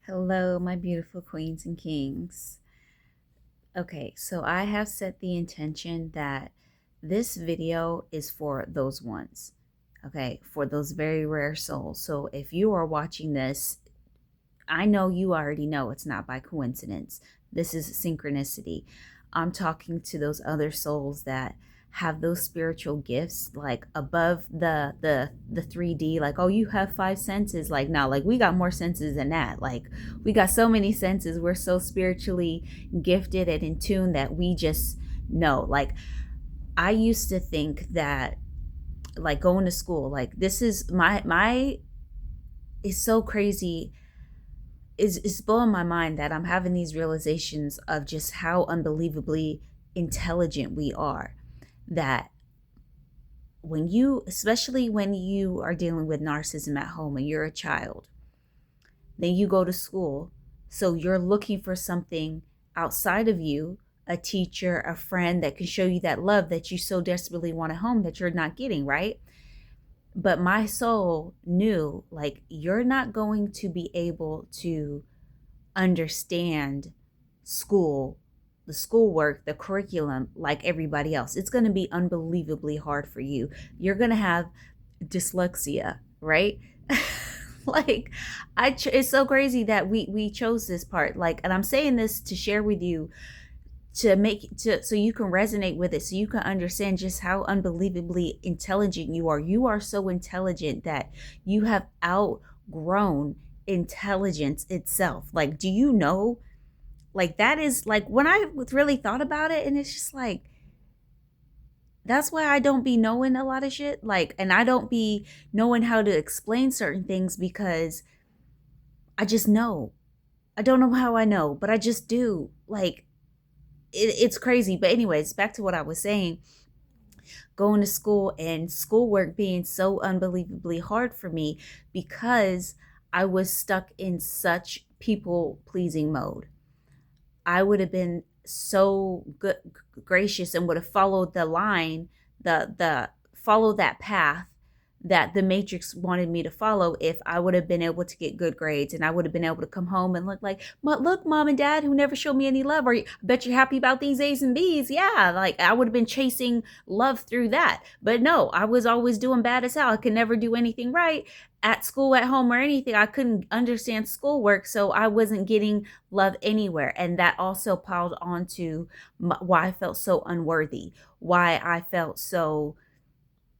Hello, my beautiful queens and kings. Okay, so I have set the intention that this video is for those ones, okay, for those very rare souls. So if you are watching this, I know you already know it's not by coincidence. This is synchronicity. I'm talking to those other souls that have those spiritual gifts like above the 3D, like, oh, you have five senses. Like, no, like we got more senses than that. Like, we got so many senses. We're so spiritually gifted and in tune that we just know. Like, I used to think that, like, going to school, like, this is my it's so crazy. It's blowing my mind that I'm having these realizations of just how unbelievably intelligent we are. That when you, especially when you are dealing with narcissism at home and you're a child, then you go to school. So you're looking for something outside of you, a teacher, a friend that can show you that love that you so desperately want at home that you're not getting, right? But my soul knew, like, you're not going to be able to understand school, the schoolwork, the curriculum like everybody else. It's going to be unbelievably hard for you. You're going to have dyslexia, right? Like, it's so crazy that we chose this part. Like, and I'm saying this to share with you, to make to so you can resonate with it, so you can understand just how unbelievably intelligent you are. You are so intelligent that you have outgrown intelligence itself. Like, do you know, like, that is like, when I really thought about it, and it's just like, that's why I don't be knowing a lot of shit, like, and I don't be knowing how to explain certain things, because I just know. I don't know how I know, but I just do. Like, it's crazy. But anyways, back to what I was saying. Going to school and schoolwork being so unbelievably hard for me because I was stuck in such people pleasing mode. I would have been so good, gracious, and would have followed the line, the follow that path that the Matrix wanted me to follow, if I would have been able to get good grades, and I would have been able to come home and look like, look, mom and dad who never showed me any love. Are you, I bet you're happy about these A's and B's. Yeah, like, I would have been chasing love through that. But no, I was always doing bad as hell. I could never do anything right at school, at home, or anything. I couldn't understand schoolwork, so I wasn't getting love anywhere. And that also piled onto why I felt so unworthy, why I felt so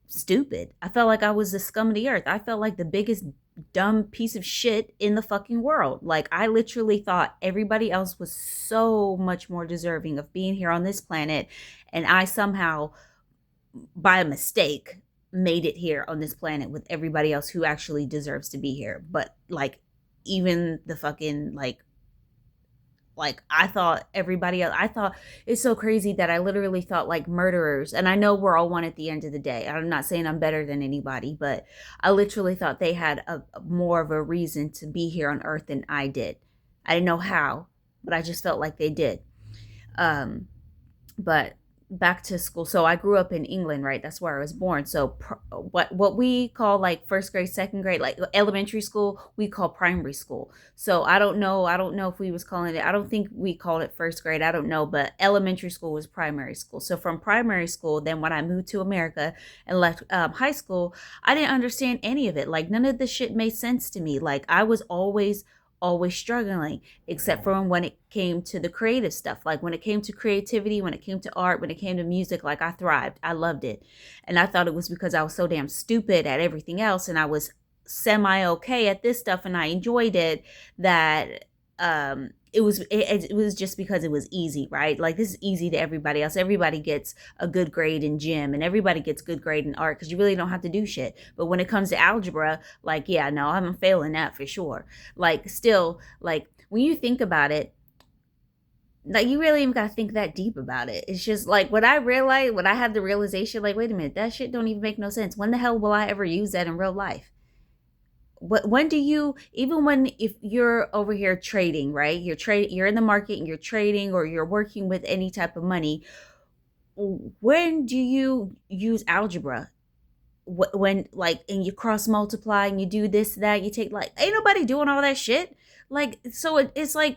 stupid. I felt like I was the scum of the earth. I felt like the biggest dumb piece of shit in the fucking world. Like, I literally thought everybody else was so much more deserving of being here on this planet, and I somehow, by a mistake, made it here on this planet with everybody else who actually deserves to be here. But, like, even the fucking, like, I thought everybody else, I thought, it's so crazy that I literally thought, like, murderers, and I know we're all one at the end of the day. I'm not saying I'm better than anybody, but I literally thought they had a more of a reason to be here on earth than I did. I didn't know how, but I just felt like they did. But back to school. So I grew up in England, right? That's where I was born. So what we call, like, first grade, second grade, like elementary school, we call primary school. So I don't know. I don't know if we was calling it. I don't think we called it first grade. I don't know. But elementary school was primary school. So from primary school, then when I moved to America and left high school, I didn't understand any of it. Like, none of this shit made sense to me. Like, I was always struggling, except for when it came to the creative stuff. Like, when it came to creativity, when it came to art, when it came to music, like, I thrived. I loved it. And I thought it was because I was so damn stupid at everything else, and I was semi okay at this stuff, and I enjoyed it, that it was just because it was easy, right? Like, this is easy to everybody else. Everybody gets a good grade in gym, and everybody gets good grade in art, because you really don't have to do shit. But when it comes to algebra, like, yeah, no, I'm failing that for sure. Like, still, like, when you think about it, like, you really even gotta think that deep about it. It's just like, when I realized, when I had the realization, like, wait a minute, that shit don't even make no sense. When the hell will I ever use that in real life? When do you, even when, if you're over here trading, right, you're in the market and you're trading, or you're working with any type of money, when do you use algebra? When, like, and you cross multiply and you do this, that, you take, like, ain't nobody doing all that shit. Like, so it's like,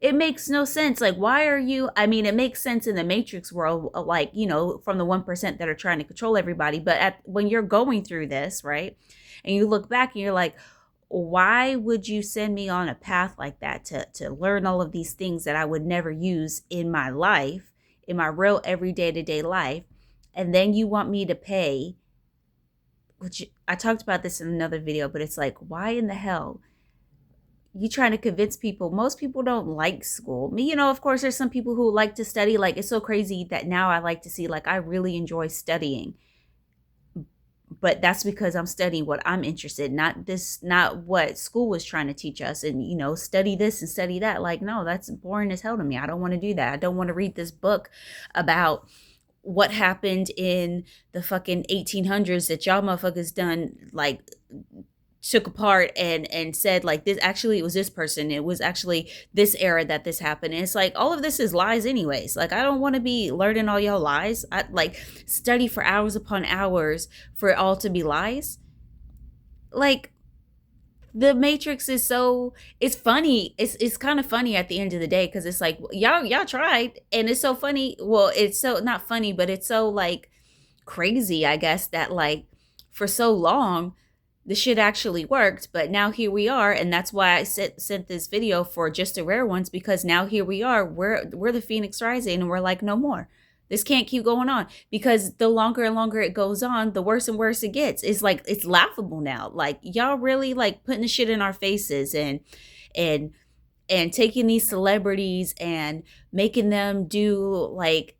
it makes no sense. Like, why are you, I mean, it makes sense in the Matrix world, like, you know, from the 1% that are trying to control everybody. But when you're going through this, right? And you look back and you're like, why would you send me on a path like that to learn all of these things that I would never use in my life, in my real everyday to day life? And then you want me to pay, which I talked about this in another video, but it's like, why in the hell you trying to convince people? Most people don't like school. Me, you know, of course there's some people who like to study. Like, it's so crazy that now I like to see, like, I really enjoy studying, but that's because I'm studying what I'm interested in, not what school was trying to teach us, and, you know, study this and study that. Like, no, that's boring as hell to me. I don't want to do that. I don't want to read this book about what happened in the fucking 1800s that y'all motherfuckers done, like, took apart and said, like, this actually, it was this person, it was actually this era that this happened. And it's like, all of this is lies anyways. Like, I don't want to be learning all y'all lies. I like study for hours upon hours for it all to be lies. Like, the Matrix is so, it's funny. It's kind of funny at the end of the day, because it's like, y'all tried, and it's so funny. Well, it's so not funny, but it's so, like, crazy, I guess, that, like, for so long the shit actually worked. But now here we are, and that's why I sent this video for Just the Rare Ones, because now here we are, we're the Phoenix Rising, and we're like, no more. This can't keep going on, because the longer and longer it goes on, the worse and worse it gets. It's like, it's laughable now. Like, y'all really, like, putting the shit in our faces, and taking these celebrities and making them do, like,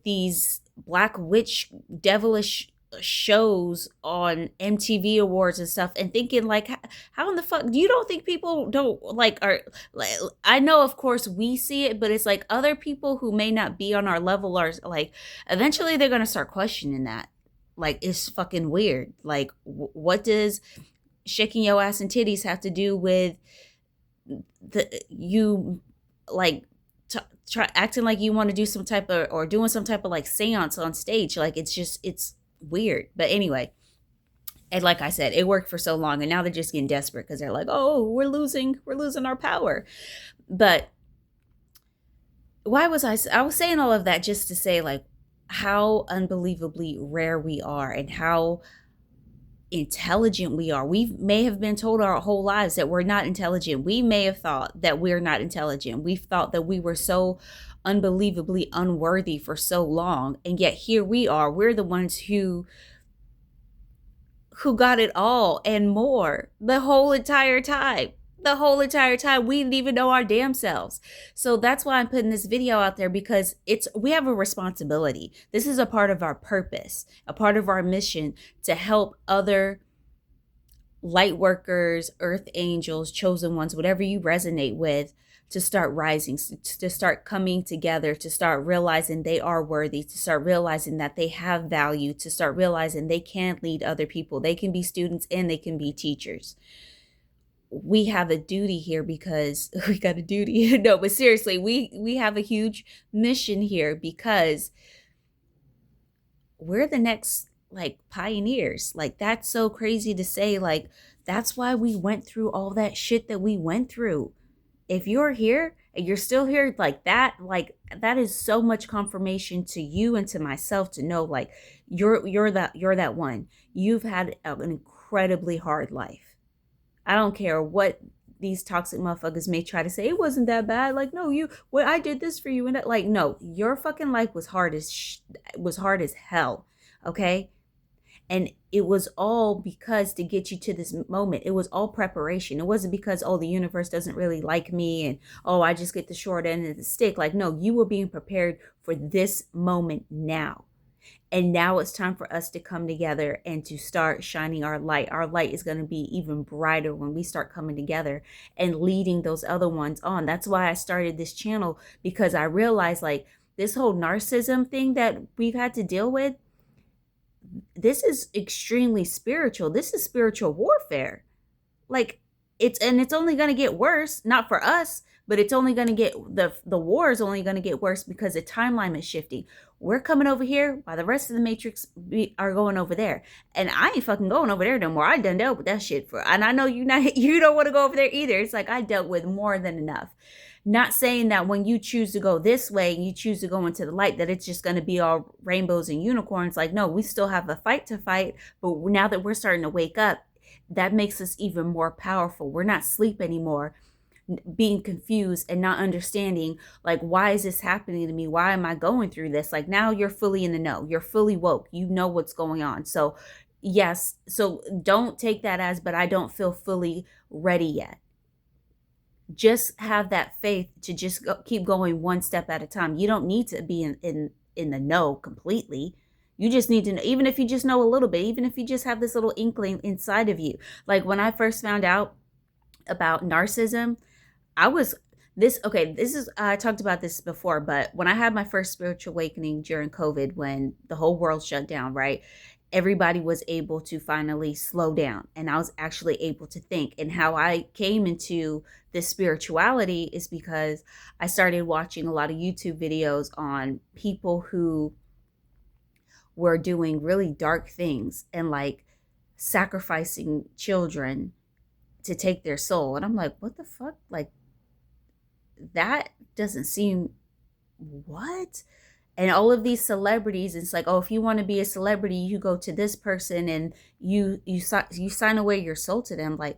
these black witch devilish shows on MTV Awards and stuff, and thinking, like, how in the fuck, you don't think people don't, like, are, like, I know of course we see it, but it's like other people who may not be on our level are, like, eventually they're gonna start questioning that. Like, it's fucking weird. Like, what does shaking your ass and titties have to do with you, like, try acting like you want to do some type of, or doing some type of, like, seance on stage? Like, it's just, it's weird. But anyway, and like I said, it worked for so long, and now they're just getting desperate because they're like, oh, we're losing our power. But why was I was saying all of that just to say, like, how unbelievably rare we are, and how intelligent we are. We may have been told our whole lives that we're not intelligent. We may have thought that we're not intelligent. We've thought that we were so unbelievably unworthy for so long, and yet here we are. We're the ones who got it all and more the whole entire time. We didn't even know our damn selves. So that's why I'm putting this video out there, because we have a responsibility. This is a part of our purpose, a part of our mission, to help other light workers, earth angels, chosen ones, whatever you resonate with, to start rising, to start coming together, to start realizing they are worthy, to start realizing that they have value, to start realizing they can lead other people. They can be students and they can be teachers. We have a duty here, because we got a duty. No, but seriously, we have a huge mission here, because we're the next, like, pioneers. Like, that's so crazy to say. Like, that's why we went through all that shit that we went through. If you're here and you're still here, like, that is so much confirmation to you and to myself to know, like, you're that one. You've had an incredibly hard life. I don't care what these toxic motherfuckers may try to say. It wasn't that bad. Like, no, I did this for you, and that, like, no, your fucking life was hard as hell. Okay. And it was all because to get you to this moment. It was all preparation. It wasn't because, oh, the universe doesn't really like me, and, oh, I just get the short end of the stick. Like, no, you were being prepared for this moment now. And now it's time for us to come together and to start shining our light. Our light is going to be even brighter when we start coming together and leading those other ones on. That's why I started this channel, because I realized, like, this whole narcissism thing that we've had to deal with, this is extremely spiritual. This is spiritual warfare. Like, it's only going to get worse, not for us, but it's only going to get, the war is only going to get worse, because the timeline is shifting. we're coming over here while the rest of the matrix are going over there. And I ain't fucking going over there no more. I done dealt with that shit and I know you don't want to go over there either. It's like I dealt with more than enough. Not saying that when you choose to go this way and you choose to go into the light, that it's just going to be all rainbows and unicorns. Like, no, we still have a fight to fight. But now that we're starting to wake up, that makes us even more powerful. We're not asleep anymore, being confused and not understanding, like, why is this happening to me? Why am I going through this? Like, now you're fully in the know. You're fully woke. You know what's going on. So, yes. So don't take that as, but I don't feel fully ready yet. Just have that faith to just keep going one step at a time. You don't need to be in the know completely. You just need to know, even if you just know a little bit, even if you just have this little inkling inside of you. Like when I first found out about narcissism, I talked about this before, but when I had my first spiritual awakening during COVID, when the whole world shut down, right? Everybody was able to finally slow down, and I was actually able to think. And how I came into this spirituality is because I started watching a lot of YouTube videos on people who were doing really dark things and like sacrificing children to take their soul. And I'm like, what the fuck? Like, that doesn't seem, what? And all of these celebrities, it's like, oh, if you want to be a celebrity, you go to this person and you sign away your soul to them. Like,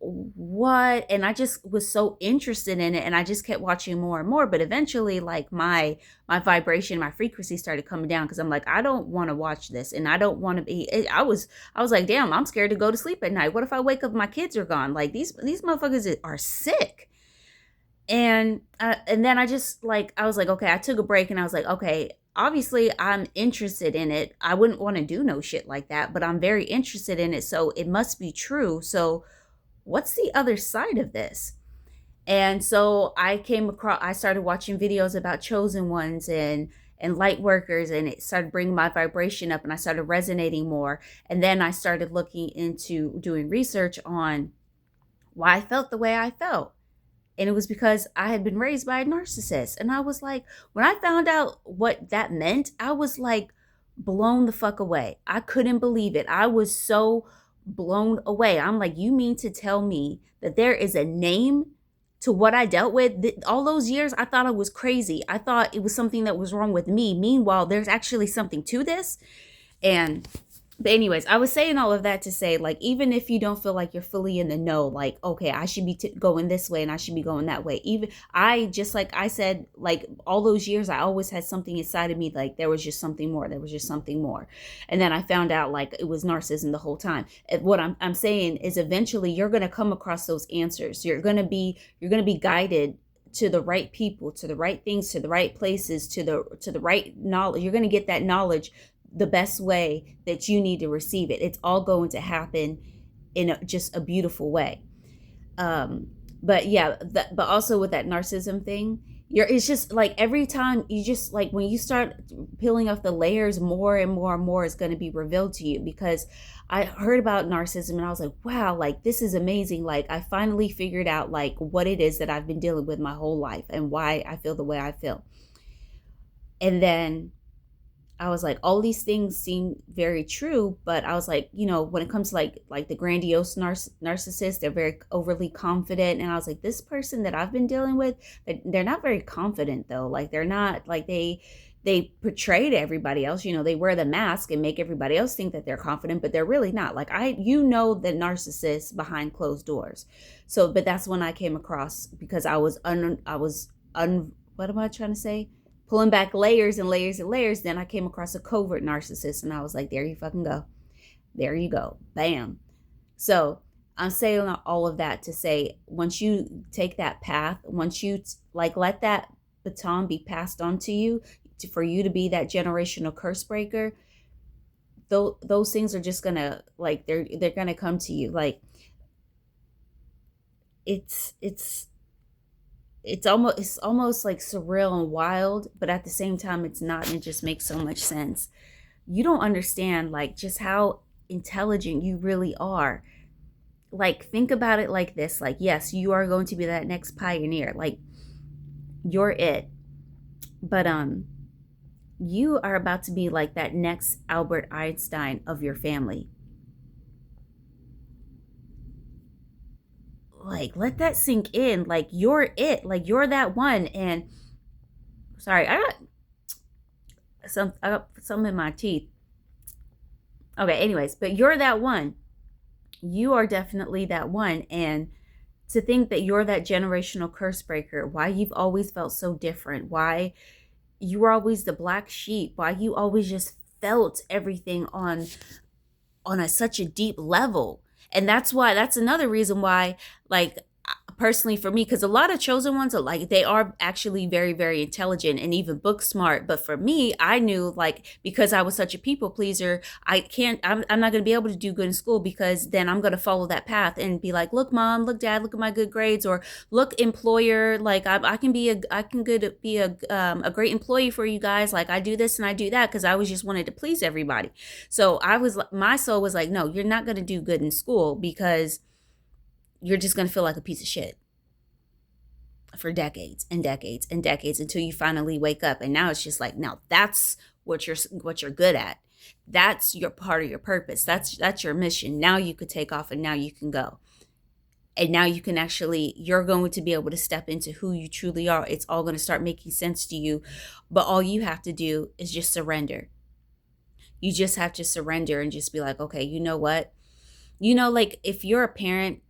what? And I just was so interested in it, and I just kept watching more and more. But eventually, like, my vibration, my frequency started coming down, because I'm like, I don't want to watch this, and I don't want to be. I was like, damn, I'm scared to go to sleep at night. What if I wake up and my kids are gone? Like, these motherfuckers are sick. And then I just, like, I was like, okay, I took a break, and I was like, okay, obviously I'm interested in it. I wouldn't want to do no shit like that, but I'm very interested in it, so it must be true. So what's the other side of this? And so I started watching videos about chosen ones and light workers, and it started bringing my vibration up, and I started resonating more. And then I started looking into doing research on why I felt the way I felt. And it was because I had been raised by a narcissist. And I was like, when I found out what that meant, I was like blown the fuck away. I couldn't believe it. I was so blown away. I'm like, you mean to tell me that there is a name to what I dealt with? All those years, I thought I was crazy. I thought it was something that was wrong with me. Meanwhile, there's actually something to this. But anyways, I was saying all of that to say, like, even if you don't feel like you're fully in the know, like, okay, I should be going this way and I should be going that way. Even just like I said, like, all those years, I always had something inside of me, like, there was just something more. There was just something more. And then I found out, like, it was narcissism the whole time. And what I'm saying is, eventually you're going to come across those answers. You're going to be guided to the right people, to the right things, to the right places, to the right knowledge. You're going to get that knowledge the best way that you need to receive it. It's all going to happen in just a beautiful way. But yeah, but also with that narcissism thing, it's just like every time you just, like, when you start peeling off the layers, more and more and more is going to be revealed to you. Because I heard about narcissism and I was like, wow, like, this is amazing. Like, I finally figured out, like, what it is that I've been dealing with my whole life and why I feel the way I feel. And then I was like, all these things seem very true, but I was like, when it comes to like the grandiose narcissist, they're very overly confident. And I was like, this person that I've been dealing with, they're not very confident though. Like, they're not, like, they portray to everybody else, they wear the mask and make everybody else think that they're confident, but they're really not. Like, the narcissists behind closed doors. So, but that's when I came across, because I was what am I trying to say? Pulling back layers and layers and layers. Then I came across a covert narcissist, and I was like, there you fucking go. There you go. Bam. So I'm saying all of that to say, once you take that path, once you let that baton be passed on to you, for you to be that generational curse breaker, those things are just gonna, like, they're gonna come to you. Like, it's almost like surreal and wild, but at the same time it's not, and it just makes so much sense. You don't understand, like, just how intelligent you really are. Like, think about it like this. Like, yes, you are going to be that next pioneer. Like, you're it. But You are about to be like that next Albert Einstein of your family. Like, let that sink in. Like, you're it. Like, you're that one. And sorry, I got some in my teeth. Okay, anyways, but you're that one. You are definitely that one. And to think that you're that generational curse breaker, why you've always felt so different, why you were always the black sheep, why you always just felt everything on such a deep level. And that's another reason why, like, personally for me, because a lot of chosen ones are like, they are actually very, very intelligent and even book smart. But for me, I knew, like, because I was such a people pleaser, I'm not going to be able to do good in school, because then I'm going to follow that path and be like, look mom, look dad, look at my good grades, or look employer, like I can be a great employee for you guys, like I do this and I do that, because I was just wanted to please everybody. So my soul was like, no, you're not going to do good in school, because you're just going to feel like a piece of shit for decades and decades and decades, until you finally wake up. And now it's just like, now that's what you're good at. That's your part of your purpose. That's your mission. Now you could take off, and now you can go. And now you can actually, you're going to be able to step into who you truly are. It's all going to start making sense to you. But all you have to do is just surrender. You just have to surrender and just be like, okay, you know what? Like, if you're a parent,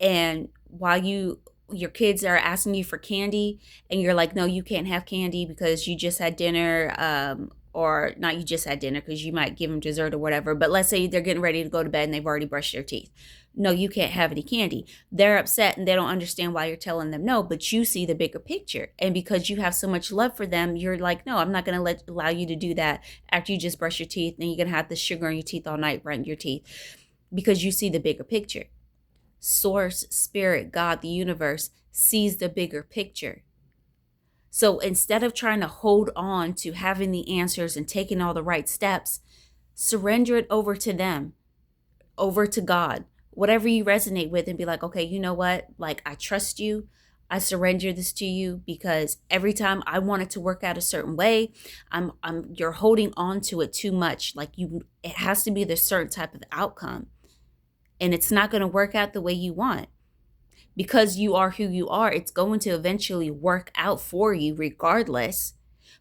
and while your kids are asking you for candy, and you're like, no, you can't have candy because you just had dinner, or not, you just had dinner, because you might give them dessert or whatever, but let's say they're getting ready to go to bed and they've already brushed their teeth. No, you can't have any candy. They're upset and they don't understand why you're telling them no, but you see the bigger picture. And because you have so much love for them, you're like, no, I'm not going to allow you to do that after you just brush your teeth, and you're going to have the sugar in your teeth all night, right in your teeth, because you see the bigger picture. Source, spirit, God, the universe sees the bigger picture. So instead of trying to hold on to having the answers and taking all the right steps, surrender it over to them, over to God, whatever you resonate with, and be like, okay, you know what? Like, I trust you. I surrender this to you, because every time I want it to work out a certain way, you're holding on to it too much. Like, it has to be the certain type of outcome. And it's not going to work out the way you want, because you are who you are. It's going to eventually work out for you regardless.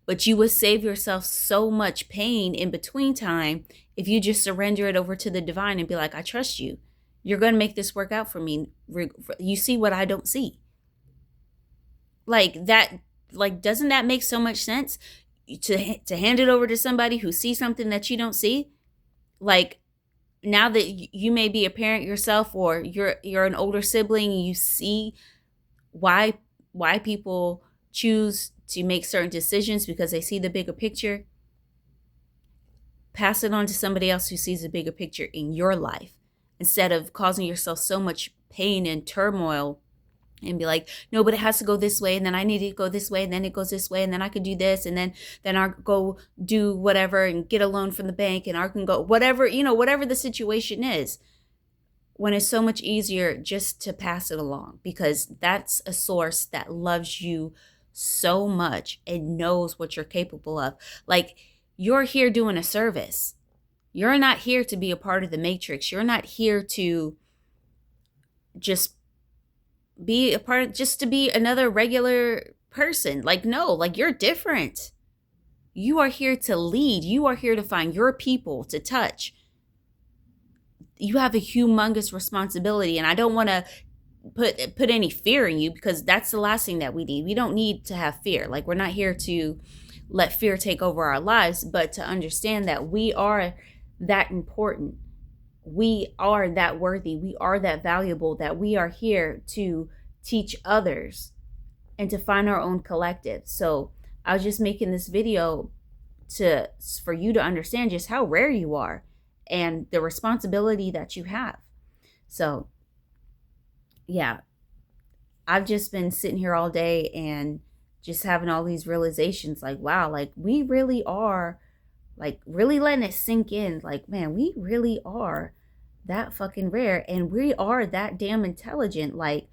But you would save yourself so much pain in between time if you just surrender it over to the divine and be like, I trust you. You're going to make this work out for me. You see what I don't see. Like that, like, doesn't that make so much sense? To hand it over to somebody who sees something that you don't see? Like, now that you may be a parent yourself, or you're an older sibling, and you see why people choose to make certain decisions because they see the bigger picture, pass it on to somebody else who sees the bigger picture in your life, instead of causing yourself so much pain and turmoil, and be like, no, but it has to go this way, and then I need it to go this way, and then it goes this way, and then I could do this, and then I'll go do whatever and get a loan from the bank, and I can go whatever, whatever the situation is, when it's so much easier just to pass it along, because that's a source that loves you so much and knows what you're capable of. Like, you're here doing a service. You're not here to be a part of the matrix. You're not here to just be a part, just to be another regular person. Like, no, like, you're different. You are here to lead. You are here to find your people to touch. You have a humongous responsibility, and I don't want to put any fear in you, because that's the last thing that we need. We don't need to have fear. Like, we're not here to let fear take over our lives, but to understand that we are that important. We are that worthy. We are that valuable, that we are here to teach others and to find our own collective. So I was just making this video for you to understand just how rare you are and the responsibility that you have. So yeah, I've just been sitting here all day and just having all these realizations, like, wow, like, we really are, like, really letting it sink in. Like, man, we really are that fucking rare, and we are that damn intelligent. Like,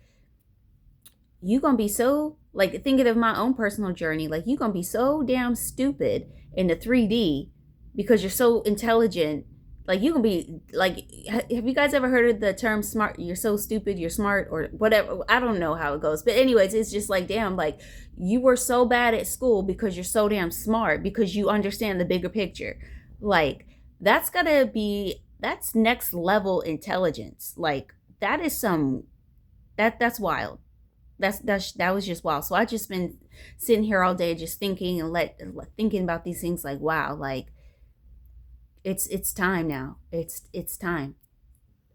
you gonna be so Like, thinking of my own personal journey, like, you're gonna be so damn stupid in the 3D because you're so intelligent. Like, you can be like, have you guys ever heard of the term smart? You're so stupid, you're smart, or whatever. I don't know how it goes, but anyways, it's just like, damn, like, you were so bad at school because you're so damn smart because you understand the bigger picture. Like, that's next level intelligence. Like, that is some that's wild. That was just wild. So I just been sitting here all day just thinking and thinking about these things, like, wow, like, it's time now. It's time.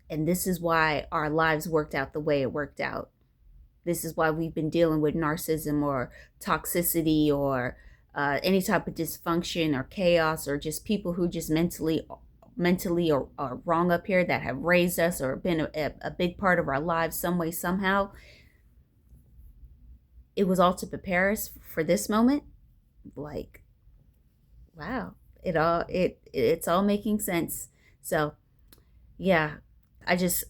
And this is why our lives worked out the way it worked out. This is why we've been dealing with narcissism or toxicity or any type of dysfunction or chaos, or just people who just mentally are wrong up here, that have raised us or been a big part of our lives some way, somehow. It was all to prepare us for this moment. Like, wow, it's all making sense. So yeah, I just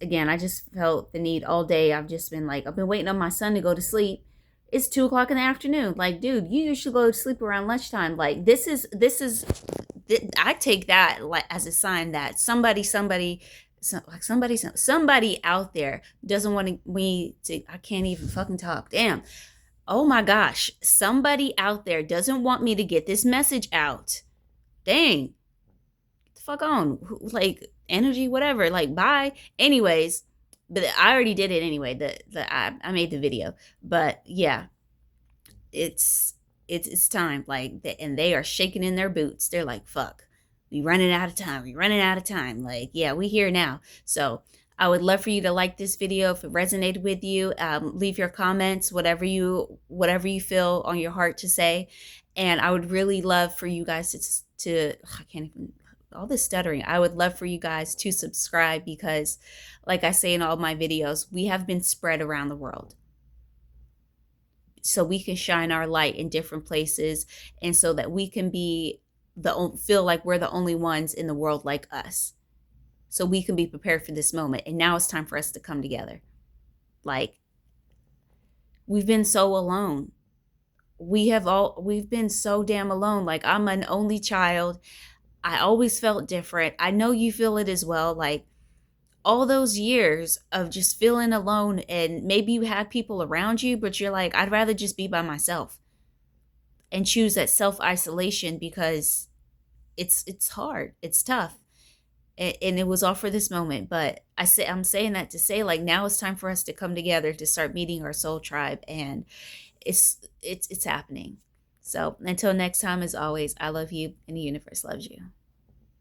felt the need all day. I've been waiting on my son to go to sleep. It's 2 o'clock in the afternoon. Like, dude, you usually go to sleep around lunchtime. Like, I take that like as a sign that somebody out there doesn't want me to. I can't even fucking talk. Damn. Oh my gosh, somebody out there doesn't want me to get this message out. Dang. Get the fuck on. Like, energy, whatever. Like, bye. Anyways, but I already did it anyway. I made the video. But yeah, it's time. Like, and they are shaking in their boots. They're like, fuck. We running out of time. We running out of time. Like, yeah, we here now. So I would love for you to like this video if it resonated with you. Leave your comments, whatever you feel on your heart to say. And I would really love for you guys to I can't even, all this stuttering. I would love for you guys to subscribe because, like I say in all my videos, we have been spread around the world. So we can shine our light in different places, and so that we can feel like we're the only ones in the world like us. So we can be prepared for this moment. And now it's time for us to come together. Like, we've been so alone. We've been so damn alone. Like, I'm an only child. I always felt different. I know you feel it as well. Like, all those years of just feeling alone, and maybe you have people around you, but you're like, I'd rather just be by myself, and choose that self-isolation because it's hard. It's tough. And it was all for this moment. But I'm saying that to say, like, now it's time for us to come together to start meeting our soul tribe, and it's happening. So until next time, as always, I love you and the universe loves you.